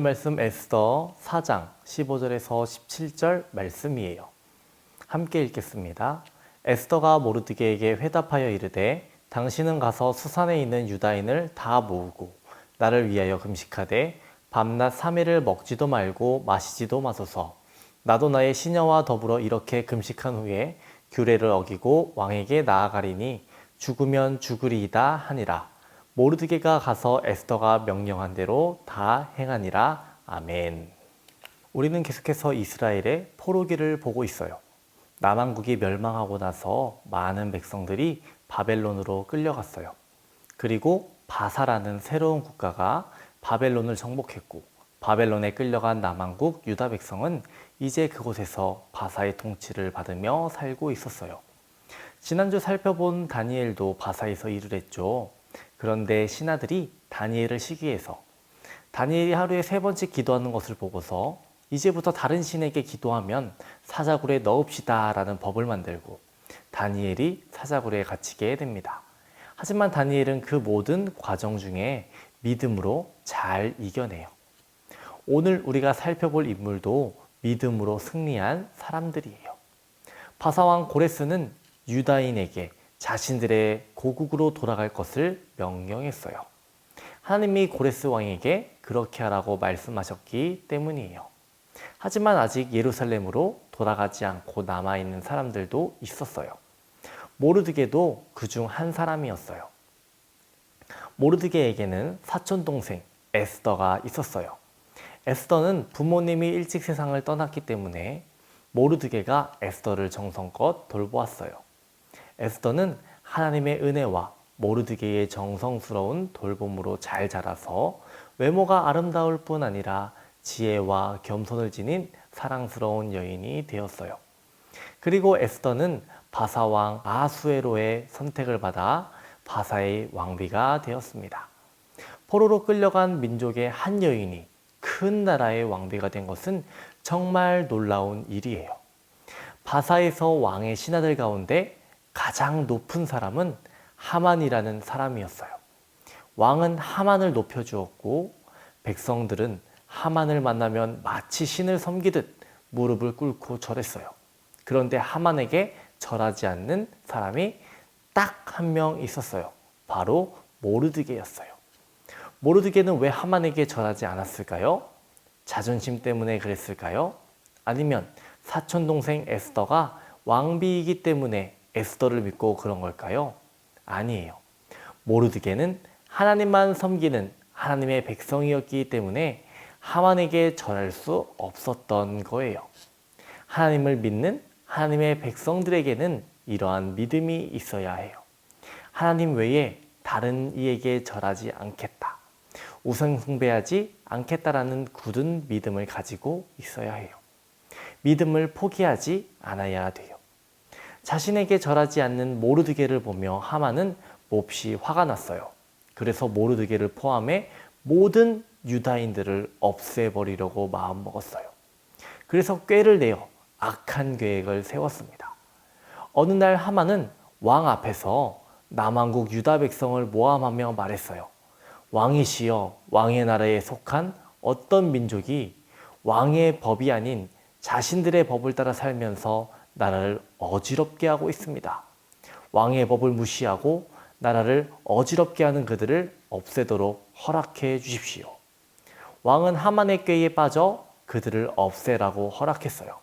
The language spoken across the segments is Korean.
말씀 에스더 4장 15절에서 17절 말씀이에요. 함께 읽겠습니다. 에스더가 모르드게에게 회답하여 이르되 당신은 가서 수산에 있는 유다인을 다 모으고 나를 위하여 금식하되 밤낮 3일을 먹지도 말고 마시지도 마소서. 나도 나의 시녀와 더불어 이렇게 금식한 후에 규례를 어기고 왕에게 나아가리니 죽으면 죽으리이다 하니라. 모르드게가 가서 에스더가 명령한 대로 다 행하니라. 아멘. 우리는 계속해서 이스라엘의 포로기를 보고 있어요. 남왕국이 멸망하고 나서 많은 백성들이 바벨론으로 끌려갔어요. 그리고 바사라는 새로운 국가가 바벨론을 정복했고, 바벨론에 끌려간 남왕국 유다 백성은 이제 그곳에서 바사의 통치를 받으며 살고 있었어요. 지난주 살펴본 다니엘도 바사에서 일을 했죠. 그런데 신하들이 다니엘을 시기해서 다니엘이 하루에 3번씩 기도하는 것을 보고서 이제부터 다른 신에게 기도하면 사자굴에 넣읍시다 라는 법을 만들고 다니엘이 사자굴에 갇히게 됩니다. 하지만 다니엘은 그 모든 과정 중에 믿음으로 잘 이겨내요. 오늘 우리가 살펴볼 인물도 믿음으로 승리한 사람들이에요. 바사왕 고레스는 유다인에게 자신들의 고국으로 돌아갈 것을 명령했어요. 하나님이 고레스 왕에게 그렇게 하라고 말씀하셨기 때문이에요. 하지만 아직 예루살렘으로 돌아가지 않고 남아있는 사람들도 있었어요. 모르드게도 그중 한 사람이었어요. 모르드게에게는 사촌동생 에스더가 있었어요. 에스더는 부모님이 일찍 세상을 떠났기 때문에 모르드게가 에스더를 정성껏 돌보았어요. 에스더는 하나님의 은혜와 모르드게의 정성스러운 돌봄으로 잘 자라서 외모가 아름다울 뿐 아니라 지혜와 겸손을 지닌 사랑스러운 여인이 되었어요. 그리고 에스더는 바사왕 아수에로의 선택을 받아 바사의 왕비가 되었습니다. 포로로 끌려간 민족의 한 여인이 큰 나라의 왕비가 된 것은 정말 놀라운 일이에요. 바사에서 왕의 신하들 가운데 가장 높은 사람은 하만이라는 사람이었어요. 왕은 하만을 높여주었고 백성들은 하만을 만나면 마치 신을 섬기듯 무릎을 꿇고 절했어요. 그런데 하만에게 절하지 않는 사람이 딱 한 명 있었어요. 바로 모르드게였어요. 모르드게는 왜 하만에게 절하지 않았을까요? 자존심 때문에 그랬을까요? 아니면 사촌동생 에스더가 왕비이기 때문에 에스더를 믿고 그런 걸까요? 아니에요. 모르드게는 하나님만 섬기는 하나님의 백성이었기 때문에 하만에게 절할 수 없었던 거예요. 하나님을 믿는 하나님의 백성들에게는 이러한 믿음이 있어야 해요. 하나님 외에 다른 이에게 절하지 않겠다. 우상 숭배하지 않겠다라는 굳은 믿음을 가지고 있어야 해요. 믿음을 포기하지 않아야 돼요. 자신에게 절하지 않는 모르드게를 보며 하만은 몹시 화가 났어요. 그래서 모르드게를 포함해 모든 유다인들을 없애버리려고 마음먹었어요. 그래서 꾀를 내어 악한 계획을 세웠습니다. 어느 날 하만은 왕 앞에서 남왕국 유다 백성을 모함하며 말했어요. 왕이시여, 왕의 나라에 속한 어떤 민족이 왕의 법이 아닌 자신들의 법을 따라 살면서 나라를 어지럽게 하고 있습니다. 왕의 법을 무시하고 나라를 어지럽게 하는 그들을 없애도록 허락해 주십시오. 왕은 하만의 꾀에 빠져 그들을 없애라고 허락했어요.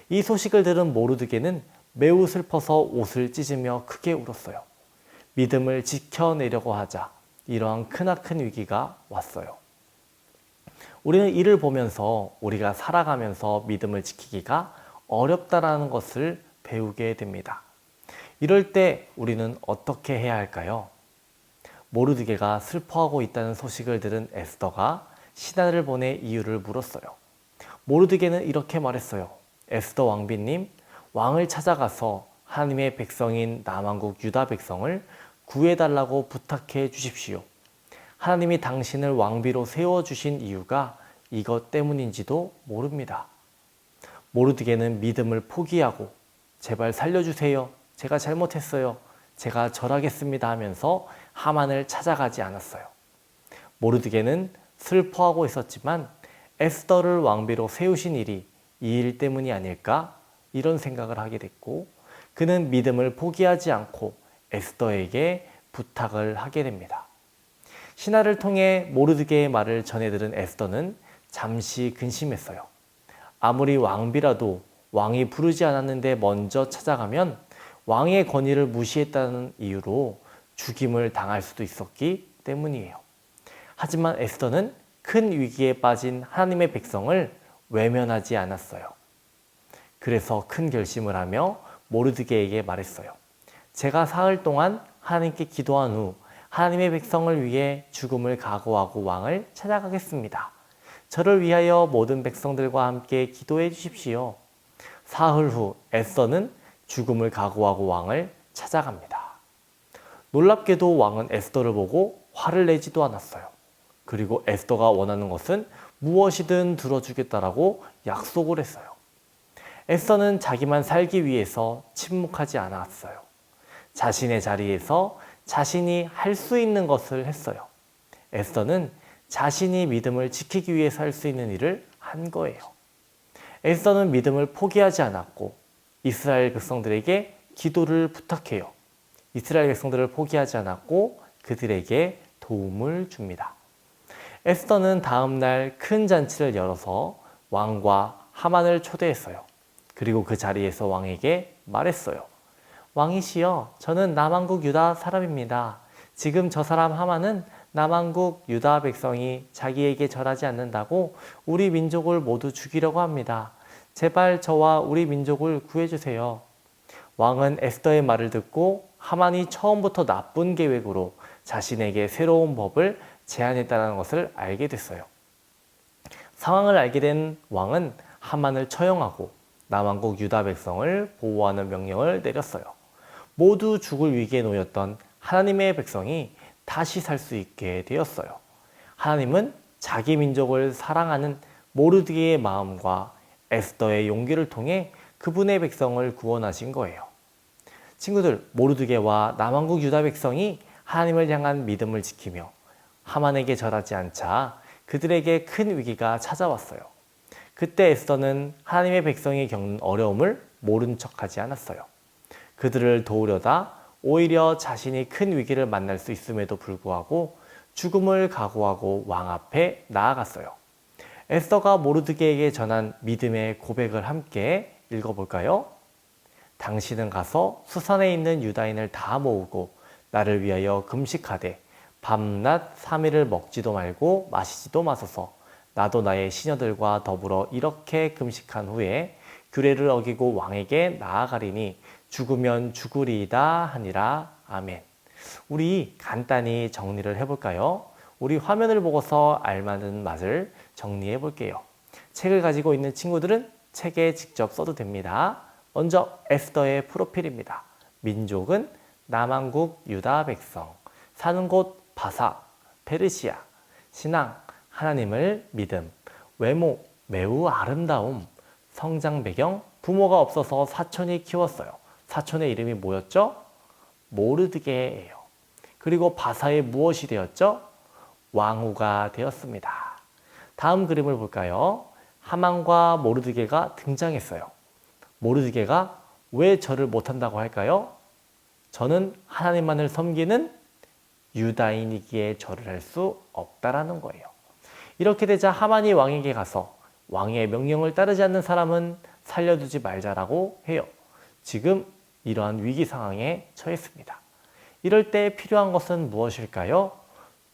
이 소식을 들은 모르드게는 매우 슬퍼서 옷을 찢으며 크게 울었어요. 믿음을 지켜내려고 하자 이러한 크나큰 위기가 왔어요. 우리는 이를 보면서 우리가 살아가면서 믿음을 지키기가 어렵다라는 것을 배우게 됩니다. 이럴 때 우리는 어떻게 해야 할까요? 모르드게가 슬퍼하고 있다는 소식을 들은 에스더가 신하를 보내 이유를 물었어요. 모르드게는 이렇게 말했어요. 에스더 왕비님, 왕을 찾아가서 하나님의 백성인 남왕국 유다 백성을 구해달라고 부탁해 주십시오. 하나님이 당신을 왕비로 세워주신 이유가 이것 때문인지도 모릅니다. 모르드게는 믿음을 포기하고 제발 살려주세요. 제가 잘못했어요. 제가 절하겠습니다 하면서 하만을 찾아가지 않았어요. 모르드게는 슬퍼하고 있었지만 에스더를 왕비로 세우신 일이 이 일 때문이 아닐까? 이런 생각을 하게 됐고, 그는 믿음을 포기하지 않고 에스더에게 부탁을 하게 됩니다. 신하를 통해 모르드게의 말을 전해 들은 에스더는 잠시 근심했어요. 아무리 왕비라도 왕이 부르지 않았는데 먼저 찾아가면 왕의 권위를 무시했다는 이유로 죽임을 당할 수도 있었기 때문이에요. 하지만 에스더는 큰 위기에 빠진 하나님의 백성을 외면하지 않았어요. 그래서 큰 결심을 하며 모르드게에게 말했어요. 제가 사흘 동안 하나님께 기도한 후 하나님의 백성을 위해 죽음을 각오하고 왕을 찾아가겠습니다. 저를 위하여 모든 백성들과 함께 기도해 주십시오. 사흘 후 에스더는 죽음을 각오하고 왕을 찾아갑니다. 놀랍게도 왕은 에스더를 보고 화를 내지도 않았어요. 그리고 에스더가 원하는 것은 무엇이든 들어주겠다라고 약속을 했어요. 에스더는 자기만 살기 위해서 침묵하지 않았어요. 자신의 자리에서 자신이 할 수 있는 것을 했어요. 에스더는 자신이 믿음을 지키기 위해서 할 수 있는 일을 한 거예요. 에스더는 믿음을 포기하지 않았고 이스라엘 백성들에게 기도를 부탁해요. 이스라엘 백성들을 포기하지 않았고 그들에게 도움을 줍니다. 에스더는 다음 날 큰 잔치를 열어서 왕과 하만을 초대했어요. 그리고 그 자리에서 왕에게 말했어요. 왕이시여, 저는 남왕국 유다 사람입니다. 지금 저 사람 하만은 남왕국 유다 백성이 자기에게 절하지 않는다고 우리 민족을 모두 죽이려고 합니다. 제발 저와 우리 민족을 구해주세요. 왕은 에스더의 말을 듣고 하만이 처음부터 나쁜 계획으로 자신에게 새로운 법을 제안했다는 것을 알게 됐어요. 상황을 알게 된 왕은 하만을 처형하고 남왕국 유다 백성을 보호하는 명령을 내렸어요. 모두 죽을 위기에 놓였던 하나님의 백성이 다시 살 수 있게 되었어요. 하나님은 자기 민족을 사랑하는 모르드게의 마음과 에스더의 용기를 통해 그분의 백성을 구원하신 거예요. 친구들, 모르드게와 남왕국 유다 백성이 하나님을 향한 믿음을 지키며 하만에게 절하지 않자 그들에게 큰 위기가 찾아왔어요. 그때 에스더는 하나님의 백성이 겪는 어려움을 모른 척하지 않았어요. 그들을 도우려다 오히려 자신이 큰 위기를 만날 수 있음에도 불구하고 죽음을 각오하고 왕 앞에 나아갔어요. 에스더가 모르드게에게 전한 믿음의 고백을 함께 읽어볼까요? 당신은 가서 수산에 있는 유다인을 다 모으고 나를 위하여 금식하되 밤낮 3일을 먹지도 말고 마시지도 마소서. 나도 나의 시녀들과 더불어 이렇게 금식한 후에 규례를 어기고 왕에게 나아가리니 죽으면 죽으리이다 하니라. 아멘. 우리 간단히 정리를 해볼까요? 우리 화면을 보고서 알맞은 말을 정리해 볼게요. 책을 가지고 있는 친구들은 책에 직접 써도 됩니다. 먼저 에스더의 프로필입니다. 민족은 남왕국 유다 백성, 사는 곳 바사, 페르시아, 신앙, 하나님을 믿음, 외모, 매우 아름다움, 성장 배경, 부모가 없어서 사촌이 키웠어요. 사촌의 이름이 뭐였죠? 모르드게예요. 그리고 바사에 무엇이 되었죠? 왕후가 되었습니다. 다음 그림을 볼까요? 하만과 모르드게가 등장했어요. 모르드게가 왜 절을 못한다고 할까요? 저는 하나님만을 섬기는 유다인이기에 절을 할 수 없다라는 거예요. 이렇게 되자 하만이 왕에게 가서 왕의 명령을 따르지 않는 사람은 살려두지 말자라고 해요. 지금 이러한 위기 상황에 처했습니다. 이럴 때 필요한 것은 무엇일까요?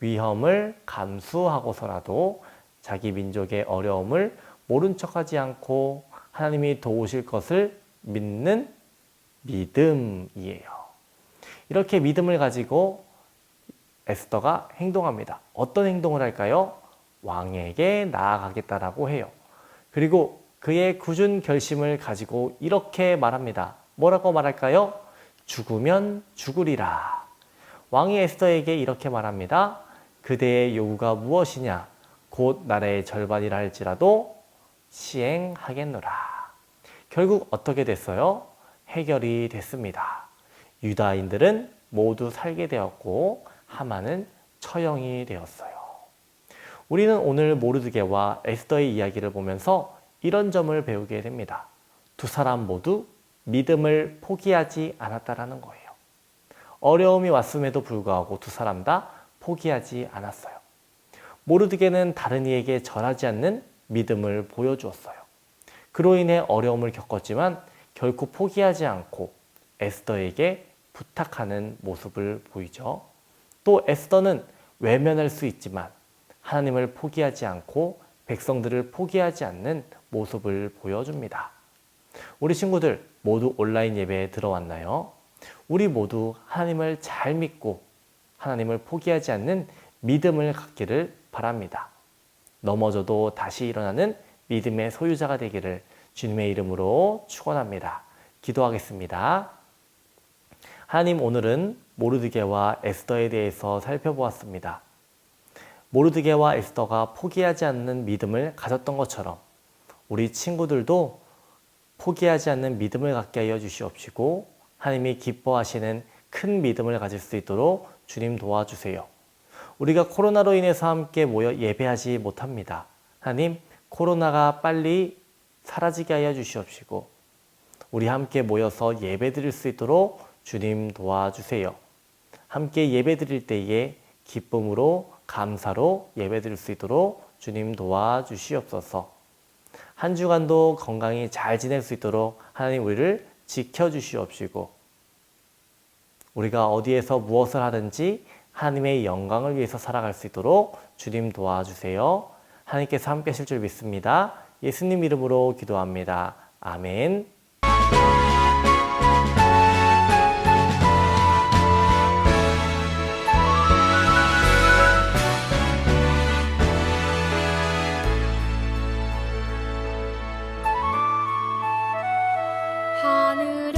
위험을 감수하고서라도 자기 민족의 어려움을 모른 척하지 않고 하나님이 도우실 것을 믿는 믿음이에요. 이렇게 믿음을 가지고 에스더가 행동합니다. 어떤 행동을 할까요? 왕에게 나아가겠다라고 해요. 그리고 그의 굳은 결심을 가지고 이렇게 말합니다. 뭐라고 말할까요? 죽으면 죽으리라. 왕이 에스더에게 이렇게 말합니다. 그대의 요구가 무엇이냐? 곧 나라의 절반이라 할지라도 시행하겠노라. 결국 어떻게 됐어요? 해결이 됐습니다. 유다인들은 모두 살게 되었고 하만은 처형이 되었어요. 우리는 오늘 모르드게와 에스더의 이야기를 보면서 이런 점을 배우게 됩니다. 두 사람 모두 믿음을 포기하지 않았다라는 거예요. 어려움이 왔음에도 불구하고 두 사람 다 포기하지 않았어요. 모르드게는 다른 이에게 절하지 않는 믿음을 보여주었어요. 그로 인해 어려움을 겪었지만 결코 포기하지 않고 에스더에게 부탁하는 모습을 보이죠. 또 에스더는 외면할 수 있지만 하나님을 포기하지 않고 백성들을 포기하지 않는 모습을 보여줍니다. 우리 친구들 모두 온라인 예배에 들어왔나요? 우리 모두 하나님을 잘 믿고 하나님을 포기하지 않는 믿음을 갖기를 바랍니다. 넘어져도 다시 일어나는 믿음의 소유자가 되기를 주님의 이름으로 축원합니다. 기도하겠습니다. 하나님, 오늘은 모르드게와 에스더에 대해서 살펴보았습니다. 모르드게와 에스더가 포기하지 않는 믿음을 가졌던 것처럼 우리 친구들도 포기하지 않는 믿음을 갖게 하여 주시옵시고 하나님이 기뻐하시는 큰 믿음을 가질 수 있도록 주님 도와주세요. 우리가 코로나로 인해서 함께 모여 예배하지 못합니다. 하나님, 코로나가 빨리 사라지게 하여 주시옵시고 우리 함께 모여서 예배 드릴 수 있도록 주님 도와주세요. 함께 예배 드릴 때에 기쁨으로 감사로 예배 드릴 수 있도록 주님 도와주시옵소서. 한 주간도 건강히 잘 지낼 수 있도록 하나님 우리를 지켜주시옵시고 우리가 어디에서 무엇을 하든지 하나님의 영광을 위해서 살아갈 수 있도록 주님 도와주세요. 하나님께서 함께 하실 줄 믿습니다. 예수님 이름으로 기도합니다. 아멘. 하늘